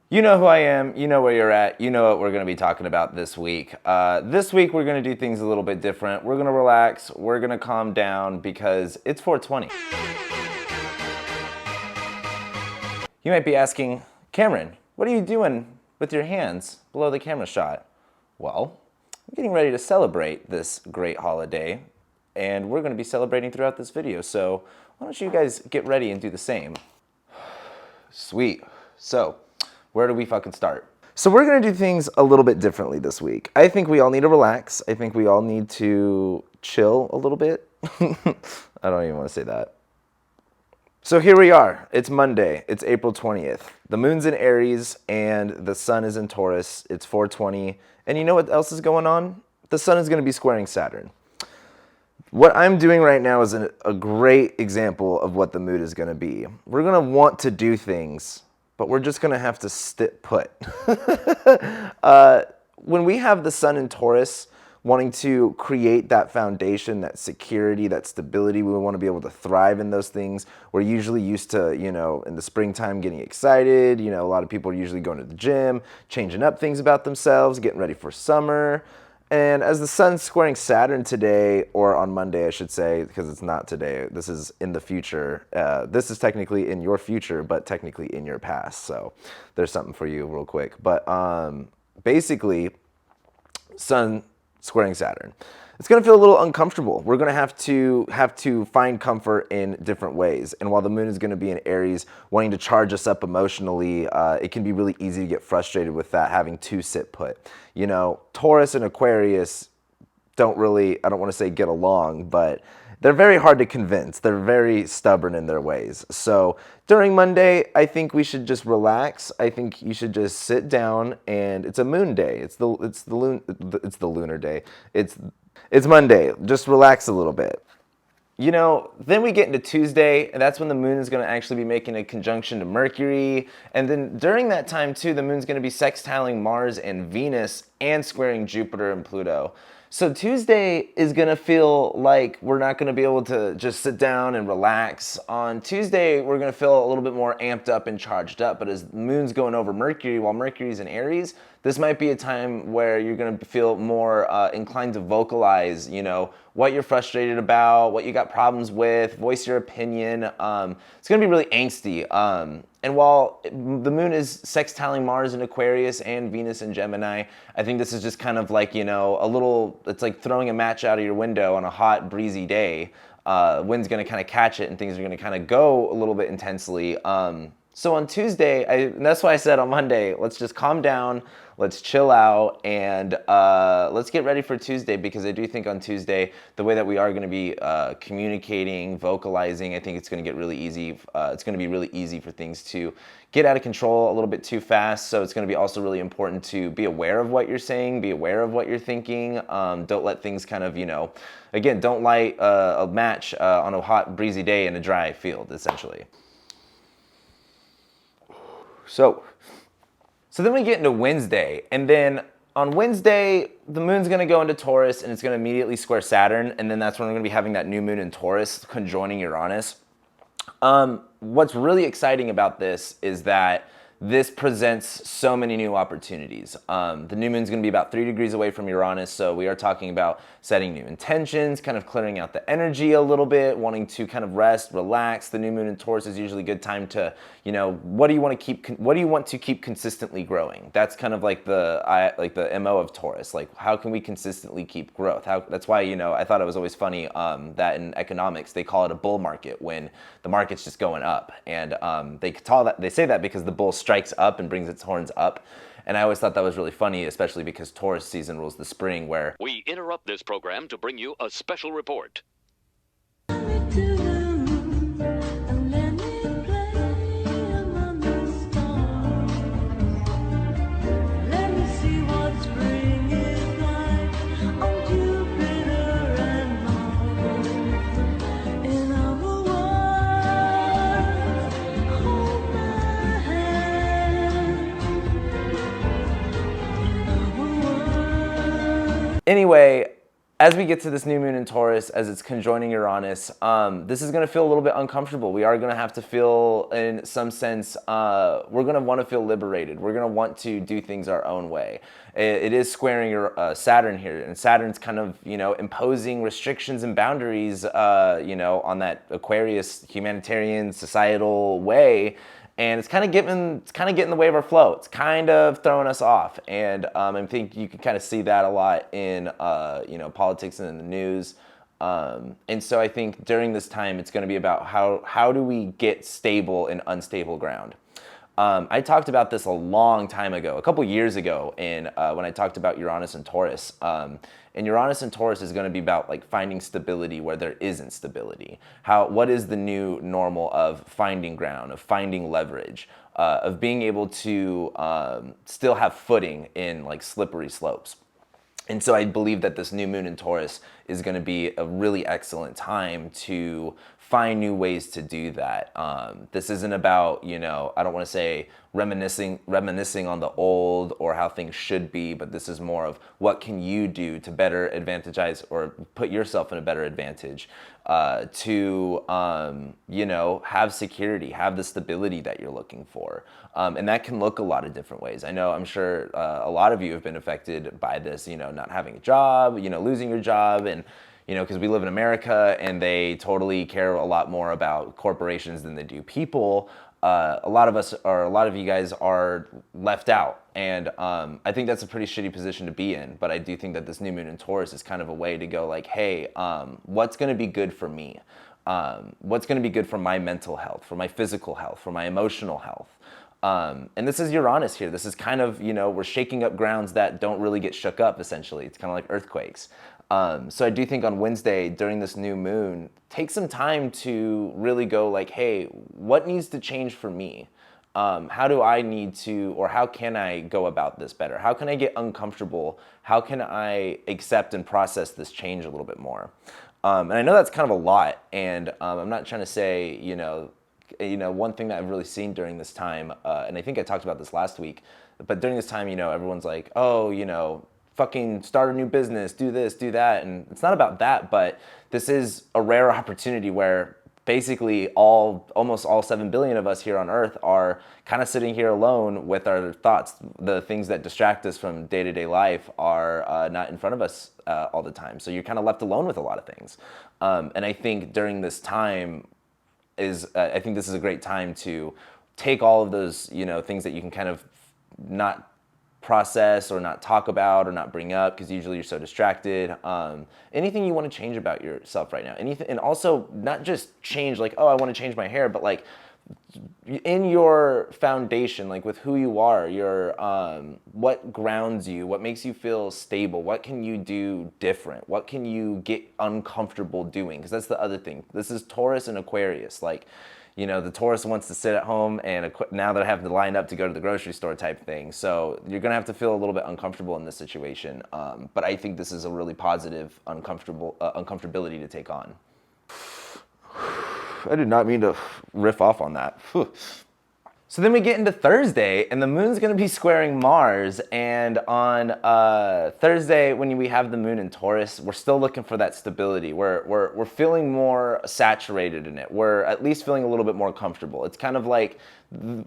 You know who I am, you know where you're at, you know what we're going to be talking about this week. This week we're going to do things a little bit different. We're going to relax, we're going to calm down because it's 420. You might be asking, Cameron, what are you doing with your hands below the camera shot? Well, I'm getting ready to celebrate this great holiday, and we're going to be celebrating throughout this video, so why don't you guys get ready and do the same. Sweet. So, where do we fucking start? So we're gonna do things a little bit differently this week. I think we all need to relax. I think we all need to chill a little bit. I don't even want to say that. So here we are. It's Monday. It's April 20th. The moon's in Aries and the sun is in Taurus. It's 420. And you know what else is going on? The sun is gonna be squaring Saturn. What I'm doing right now is a great example of what the mood is gonna be. We're gonna want to do things, but we're just gonna have to sit put. When we have the sun in Taurus, wanting to create that foundation, that security, that stability, we want to be able to thrive in those things. We're usually used to, in the springtime getting excited. A lot of people are usually going to the gym, changing up things about themselves, getting ready for summer. And as the sun's squaring Saturn today, or on Monday, I should say, because it's not today, this is in the future. This is technically in your future, but technically in your past. So there's something for you real quick. But basically, sun squaring Saturn. It's going to feel a little uncomfortable. We're going to have to find comfort in different ways. And while the moon is going to be in Aries, wanting to charge us up emotionally, it can be really easy to get frustrated with that, having to sit put. Taurus and Aquarius don't really, I don't want to say get along, but they're very hard to convince. They're very stubborn in their ways. So during Monday, I think we should just relax. I think you should just sit down, and it's a moon day. It's the lunar day. It's Monday. Just relax a little bit. Then we get into Tuesday, and that's when the moon is going to actually be making a conjunction to Mercury. And then during that time, too, the moon's going to be sextiling Mars and Venus and squaring Jupiter and Pluto. So Tuesday is going to feel like we're not going to be able to just sit down and relax. On Tuesday, we're going to feel a little bit more amped up and charged up. But as the moon's going over Mercury, while Mercury's in Aries, this might be a time where you're going to feel more inclined to vocalize, what you're frustrated about, what you got problems with, voice your opinion. It's going to be really angsty. And while the moon is sextiling Mars in Aquarius and Venus in Gemini, I think this is just kind of like, it's like throwing a match out of your window on a hot, breezy day. Wind's going to kind of catch it and things are going to kind of go a little bit intensely. So on Tuesday, and that's why I said on Monday, let's just calm down, let's chill out, and let's get ready for Tuesday, because I do think on Tuesday, the way that we are going to be communicating, vocalizing, I think it's going to get really easy. It's going to be really easy for things to get out of control a little bit too fast. So it's going to be also really important to be aware of what you're saying, be aware of what you're thinking. Don't let things kind of, again, don't light a match on a hot, breezy day in a dry field, essentially. So then we get into Wednesday, and then on Wednesday, the moon's going to go into Taurus, and it's going to immediately square Saturn, and then that's when we're going to be having that new moon in Taurus conjoining Uranus. What's really exciting about this is that this presents so many new opportunities. The new moon's going to be about 3 degrees away from Uranus, so we are talking about setting new intentions, kind of clearing out the energy a little bit, wanting to kind of rest, relax. The new moon in Taurus is usually a good time to, what do you want to keep consistently growing? That's kind of like the MO of Taurus. Like, how can we consistently keep growth? That's why, I thought it was always funny that in economics they call it a bull market when the market's just going up, and they say that because the bull strikes up and brings its horns up. And I always thought that was really funny, especially because Taurus season rules the spring, where we interrupt this program to bring you a special report. Anyway, as we get to this new moon in Taurus, as it's conjoining Uranus, this is going to feel a little bit uncomfortable. We are going to have to feel, in some sense, we're going to want to feel liberated. We're going to want to do things our own way. It is squaring Saturn here, and Saturn's kind of, imposing restrictions and boundaries, on that Aquarius humanitarian societal way. And it's kind of getting in the way of our flow. It's kind of throwing us off, and I think you can kind of see that a lot in politics and in the news. And so I think during this time, it's going to be about how do we get stable in unstable ground. I talked about this a long time ago, a couple years ago, when I talked about Uranus and Taurus. And Uranus and Taurus is going to be about like finding stability where there isn't stability. What is the new normal of finding ground, of finding leverage, of being able to still have footing in like slippery slopes. And so I believe that this new moon in Taurus is going to be a really excellent time to find new ways to do that. This isn't about, I don't want to say reminiscing on the old or how things should be, but this is more of what can you do to better advantagize or put yourself in a better advantage to, have security, have the stability that you're looking for. And that can look a lot of different ways. I'm sure a lot of you have been affected by this, not having a job, losing your job, and because we live in America and they totally care a lot more about corporations than they do people. A lot of you guys are left out. And I think that's a pretty shitty position to be in. But I do think that this new moon in Taurus is kind of a way to go like, hey, what's going to be good for me? What's going to be good for my mental health, for my physical health, for my emotional health? And this is Uranus here. This is kind of, we're shaking up grounds that don't really get shook up, essentially. It's kind of like earthquakes. So I do think on Wednesday during this new moon, take some time to really go like, hey, what needs to change for me? How do I need to, or how can I go about this better? How can I get uncomfortable? How can I accept and process this change a little bit more? And I know that's kind of a lot, and I'm not trying to say, one thing that I've really seen during this time, and I think I talked about this last week, but during this time, everyone's like, oh, fucking start a new business, do this, do that. And it's not about that, but this is a rare opportunity where basically almost all 7 billion of us here on Earth are kind of sitting here alone with our thoughts. The things that distract us from day-to-day life are not in front of us all the time. So you're kind of left alone with a lot of things. And I think during this time I think this is a great time to take all of those, things that you can kind of not process or not talk about or not bring up because usually you're so distracted. Anything you want to change about yourself right now, anything, and also not just change like, oh, I want to change my hair, but like in your foundation, like with who you are, your what grounds you, what makes you feel stable, what can you do different, what can you get uncomfortable doing, because that's the other thing. This is Taurus and Aquarius, like, the Taurus wants to sit at home, and now that I have to line up to go to the grocery store type thing. So you're going to have to feel a little bit uncomfortable in this situation. But I think this is a really positive uncomfortability to take on. I did not mean to riff off on that. So then we get into Thursday, and the moon's going to be squaring Mars. And on Thursday, when we have the moon in Taurus, we're still looking for that stability. We're feeling more saturated in it. We're at least feeling a little bit more comfortable. It's kind of like,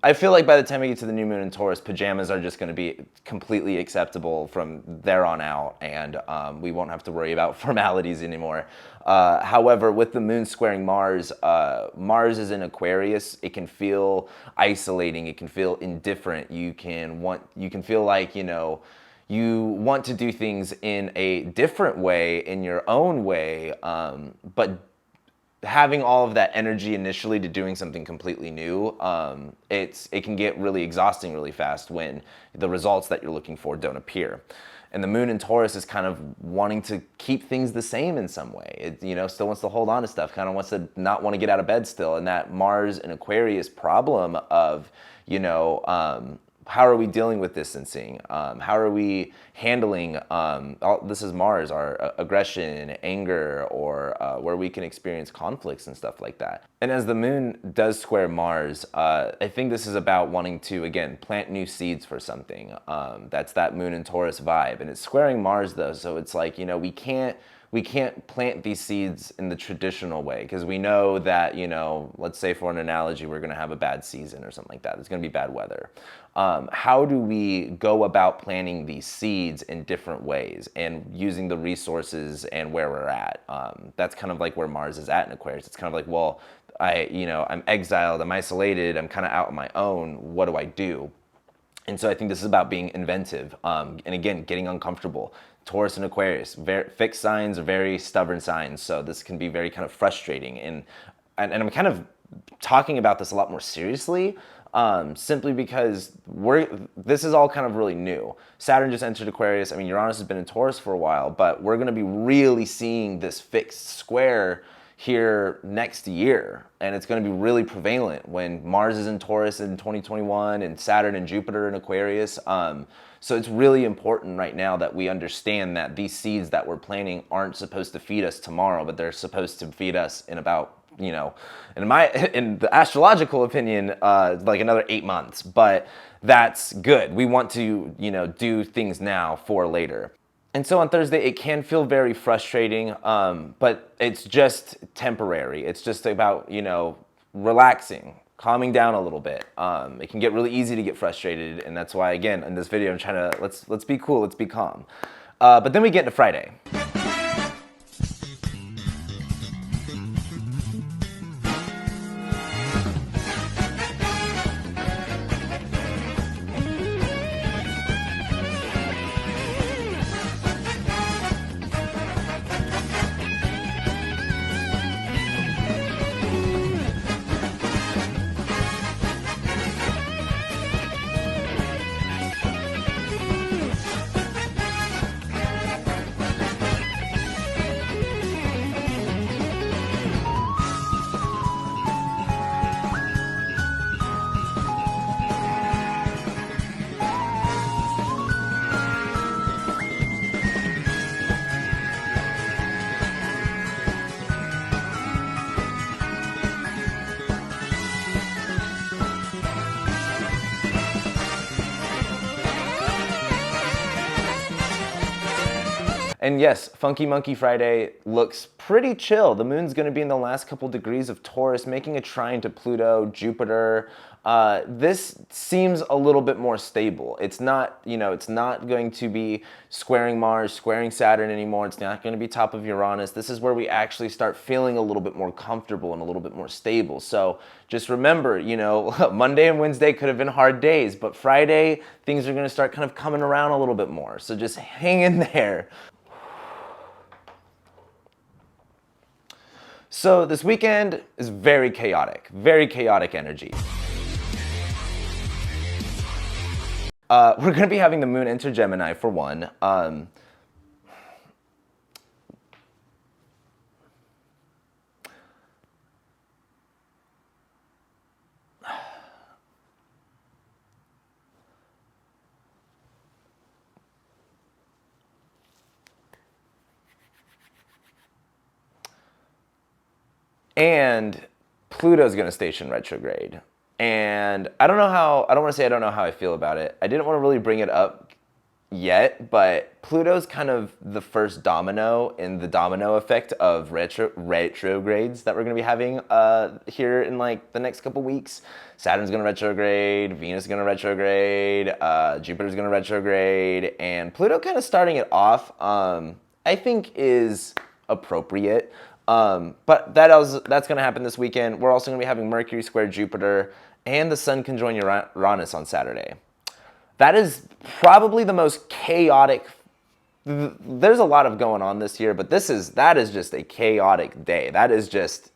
I feel like by the time we get to the new moon in Taurus, pajamas are just going to be completely acceptable from there on out, and we won't have to worry about formalities anymore. However, with the moon squaring Mars, Mars is in Aquarius. It can feel isolating. It can feel indifferent. You can feel like, you want to do things in a different way, in your own way, but having all of that energy initially to doing something completely new, it can get really exhausting really fast when the results that you're looking for don't appear. And the moon in Taurus is kind of wanting to keep things the same in some way. It, still wants to hold on to stuff, kind of wants to not want to get out of bed still. And that Mars and Aquarius problem of, how are we dealing with distancing? How are we handling, this is Mars, our aggression, anger, or where we can experience conflicts and stuff like that. And as the moon does square Mars, I think this is about wanting to, again, plant new seeds for something. That's that moon and Taurus vibe. And it's squaring Mars though, so it's like, we can't we can't plant these seeds in the traditional way, because we know that, let's say for an analogy, we're going to have a bad season or something like that. There's going to be bad weather. How do we go about planting these seeds in different ways and using the resources and where we're at? That's kind of like where Mars is at in Aquarius. It's kind of like, well, I'm exiled, I'm isolated, I'm kind of out on my own. What do I do? And so I think this is about being inventive, and again, getting uncomfortable. Taurus and Aquarius, very fixed signs are very stubborn signs, so this can be very kind of frustrating. And I'm kind of talking about this a lot more seriously, simply because this is all kind of really new. Saturn just entered Aquarius. I mean, Uranus has been in Taurus for a while, but we're going to be really seeing this fixed square here next year, and it's going to be really prevalent when Mars is in Taurus in 2021 and Saturn and Jupiter in Aquarius. So it's really important right now that we understand that these seeds that we're planting aren't supposed to feed us tomorrow, but they're supposed to feed us in about, in the astrological opinion, like another 8 months. But that's good. We want to, do things now for later. And so on Thursday, it can feel very frustrating, but it's just temporary. It's just about, relaxing, calming down a little bit. It can get really easy to get frustrated, and that's why, again, in this video, I'm trying to, let's be cool, let's be calm. But then we get into Friday. And yes, Funky Monkey Friday looks pretty chill. The moon's going to be in the last couple degrees of Taurus, making a trine to Pluto, Jupiter. This seems a little bit more stable. It's not, it's not going to be squaring Mars, squaring Saturn anymore. It's not going to be top of Uranus. This is where we actually start feeling a little bit more comfortable and a little bit more stable. So just remember, Monday and Wednesday could have been hard days, but Friday, things are going to start kind of coming around a little bit more. So just hang in there. So this weekend is very chaotic energy. We're going to be having the moon enter Gemini for one. And Pluto's going to station retrograde. And I don't want to say I don't know how I feel about it. I didn't want to really bring it up yet, but Pluto's kind of the first domino in the domino effect of retrogrades that we're going to be having here in like the next couple weeks. Saturn's going to retrograde, Venus is going to retrograde, Jupiter's going to retrograde, and Pluto kind of starting it off, I think is appropriate. But that's going to happen this weekend. We're also going to be having Mercury square Jupiter and the Sun conjoin Uranus on Saturday. That is probably the most chaotic. There's a lot of going on this year, but that is just a chaotic day. That is just,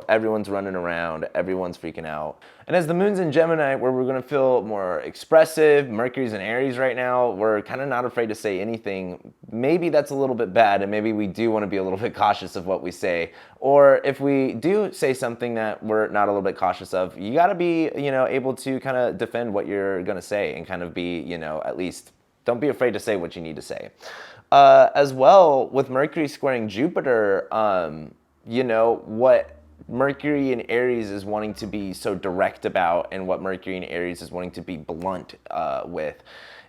everyone's running around, everyone's freaking out. And as the moon's in Gemini, where we're going to feel more expressive, Mercury's in Aries right now, we're kind of not afraid to say anything. Maybe that's a little bit bad, and maybe we do want to be a little bit cautious of what we say. Or if we do say something that we're not a little bit cautious of, you got to be, able to kind of defend what you're going to say and kind of be, at least don't be afraid to say what you need to say. As well, with Mercury squaring Jupiter, what Mercury in Aries is wanting to be so direct about, and what Mercury in Aries is wanting to be blunt with,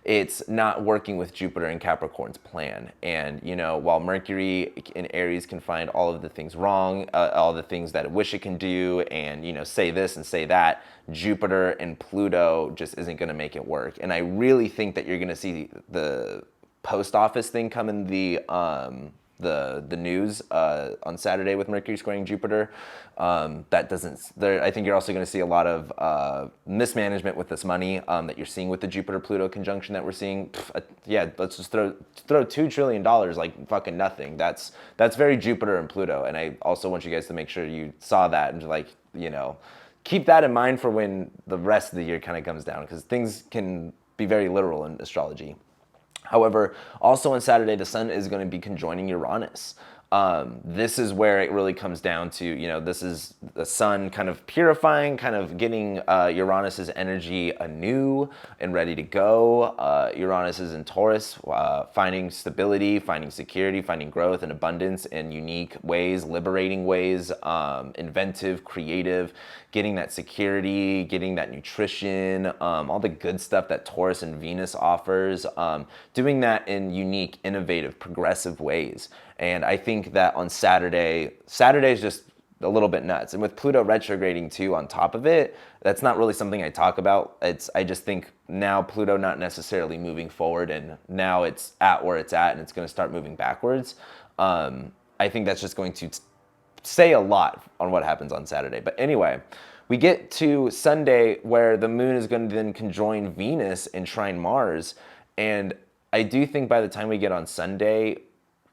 it's not working with Jupiter and Capricorn's plan. And, you know, while Mercury in Aries can find all of the things wrong, all the things that it wish it can do, and, you know, say this and say that, Jupiter and Pluto just isn't going to make it work. And I really think that you're going to see the post office thing come in the news on Saturday with Mercury squaring Jupiter. That doesn't. I think you're also going to see a lot of mismanagement with this money that you're seeing with the Jupiter-Pluto conjunction that we're seeing. Yeah, let's just throw $2 trillion like fucking nothing. That's very Jupiter and Pluto. And I also want you guys to make sure you saw that and, like, you know, keep that in mind for when the rest of the year kind of comes down, because things can be very literal in astrology. However, also on Saturday, the sun is going to be conjoining Uranus. This is where it really comes down to, you know, this is the sun kind of purifying, kind of getting Uranus's energy anew and ready to go. Uranus is in Taurus, finding stability, finding security, finding growth and abundance in unique ways, liberating ways, inventive, creative, getting that security, getting that nutrition, all the good stuff that Taurus and Venus offers, doing that in unique, innovative, progressive ways. And I think that on Saturday is just a little bit nuts. And with Pluto retrograding too on top of it, that's not really something I talk about. I just think now Pluto not necessarily moving forward, and now it's at where it's at and it's going to start moving backwards. I think that's just going to say a lot on what happens on Saturday. But anyway, we get to Sunday where the moon is going to then conjoin Venus and trine Mars. And I do think by the time we get on Sunday,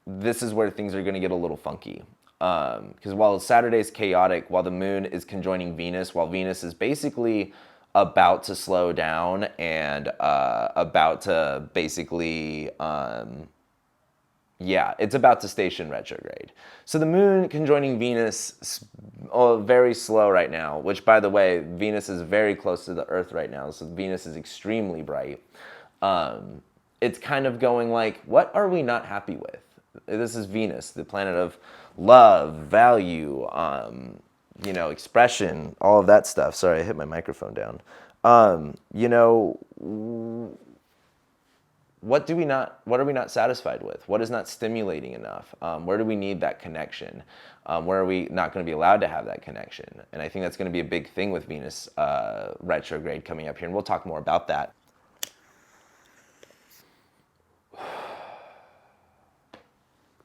this is where things are going to get a little funky. Because while Saturday's chaotic, while the moon is conjoining Venus, while Venus is basically about to slow down and about to basically, it's about to station retrograde. So the moon conjoining Venus, very slow right now, which, by the way, Venus is very close to the Earth right now, so Venus is extremely bright. It's kind of going like, what are we not happy with? This is Venus, the planet of love, value, you know, expression, all of that stuff. Sorry, I hit my microphone down. You know, what are we not satisfied with? What is not stimulating enough? Where do we need that connection? Where are we not going to be allowed to have that connection? And I think that's going to be a big thing with Venus retrograde coming up here, and we'll talk more about that.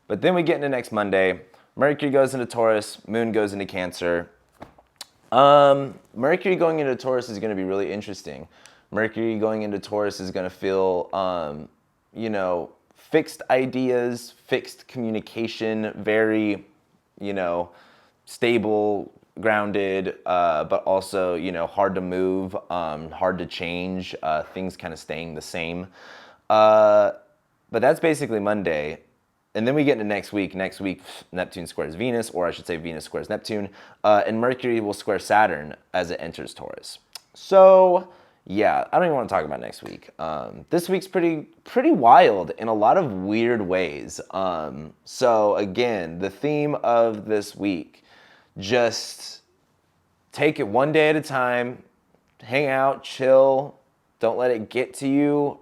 But then we get into next Monday. Mercury goes into Taurus, moon goes into Cancer. Mercury going into Taurus is going to be really interesting. Mercury going into Taurus is going to feel, you know, fixed ideas, fixed communication, very, you know, stable, grounded, but also, you know, hard to move, hard to change, things kind of staying the same. But that's basically Monday. And then we get into next week. Next week, Neptune squares Venus, or I should say Venus squares Neptune. And Mercury will square Saturn as it enters Taurus. So, yeah, I don't even want to talk about next week. This week's pretty wild in a lot of weird ways. So, again, the theme of this week, just take it one day at a time, hang out, chill, don't let it get to you.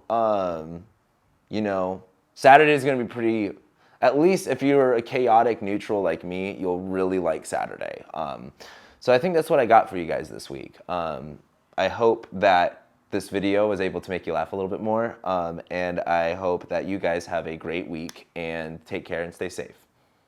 You know, Saturday is going to be pretty... At least if you're a chaotic neutral like me, you'll really like Saturday. So I think that's what I got for you guys this week. I hope that this video was able to make you laugh a little bit more. And I hope that you guys have a great week and take care and stay safe.